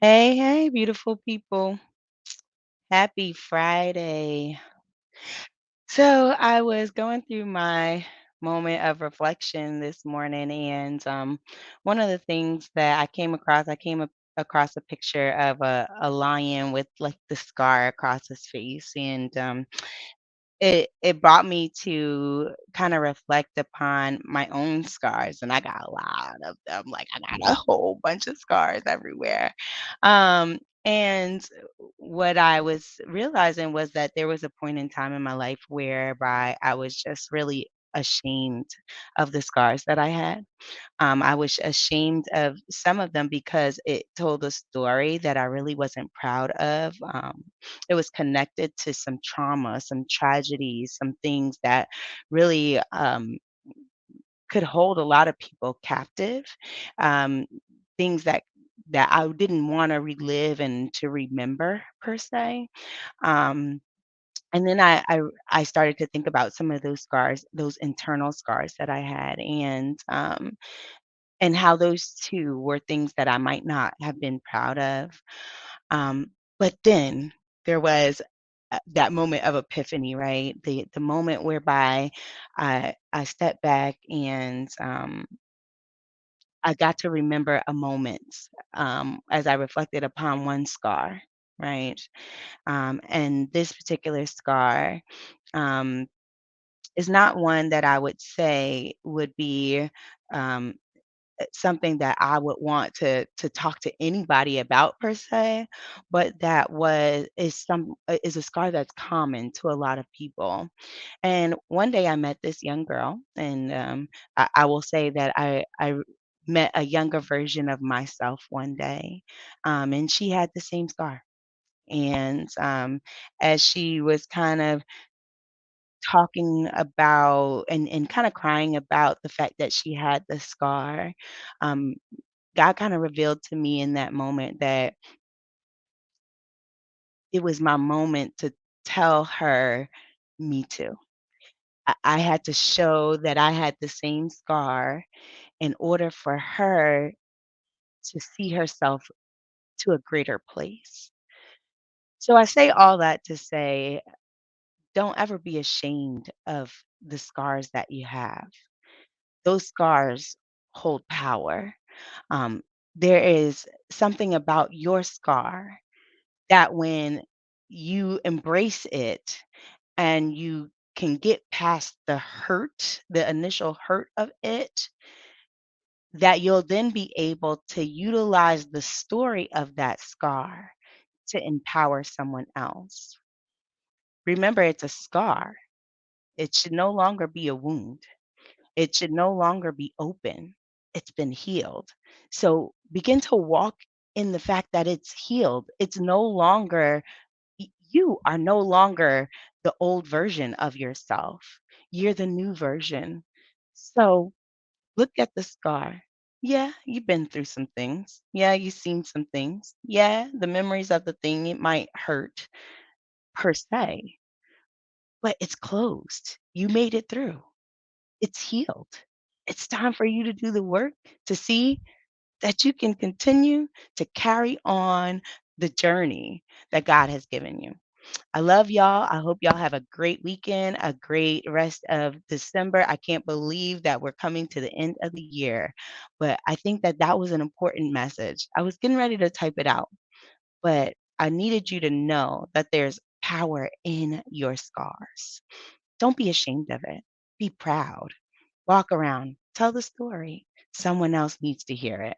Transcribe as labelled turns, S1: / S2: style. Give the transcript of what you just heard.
S1: Hey, hey, beautiful people. Happy Friday. So, I was going through my moment of reflection this morning, and one of the things that I came across a picture of a lion with like the scar across his face, and it brought me to kinda reflect upon my own scars, and I got a lot of them, like, I got a whole bunch of scars everywhere. And what I was realizing was that there was a point in time in my life whereby I was just really ashamed of the scars that I had. I was ashamed of some of them because it told a story that I really wasn't proud of. It was connected to some trauma, some tragedies, some things that really could hold a lot of people captive. Um, things that I didn't want to relive and to remember per se. Um, and then I started to think about some of those scars, those internal scars that I had, and how those 2 were things that I might not have been proud of. But then there was, that moment of epiphany, right? The moment whereby I stepped back and, I got to remember a moment, as I reflected upon one scar, right? And this particular scar, um, is not one that I would say would be, um something that I would want to talk to anybody about per se, but that was is a scar that's common to a lot of people. And one day I met this young girl, and I will say that I met a younger version of myself one day, and she had the same scar. And as she was kind of talking about and kind of crying about the fact that she had the scar, um, God kinda revealed to me in that moment that it was my moment to tell her, "Me too." I had to show that I had the same scar in order for her to see herself to a greater place. So I say all that to say, don't ever be ashamed of the scars that you have. Those scars hold power. Um, there is something about your scar that when you embrace it and you can get past the hurt, the initial hurt of it, that you'll then be able to utilize the story of that scar to empower someone else. Remember, it's a scar. It should no longer be a wound. It should no longer be open. It's been healed. So begin to walk in the fact that it's healed. It's no longer you are no longer the old version of yourself. You're the new version. So look at the scar. Yeah, you've been through some things. Yeah, you've seen some things. Yeah, the memories of the thing, it might hurt per se, but it's closed. You made it through. It's healed. It's time for you to do the work to see that you can continue to carry on the journey that God has given you. I love y'all. I hope y'all have a great weekend, a great rest of December. I can't believe that we're coming to the end of the year, but I think that that was an important message. I was getting ready to type it out, but I needed you to know that there's power in your scars. Don't be ashamed of it. Be proud. Walk around. Tell the story. Someone else needs to hear it.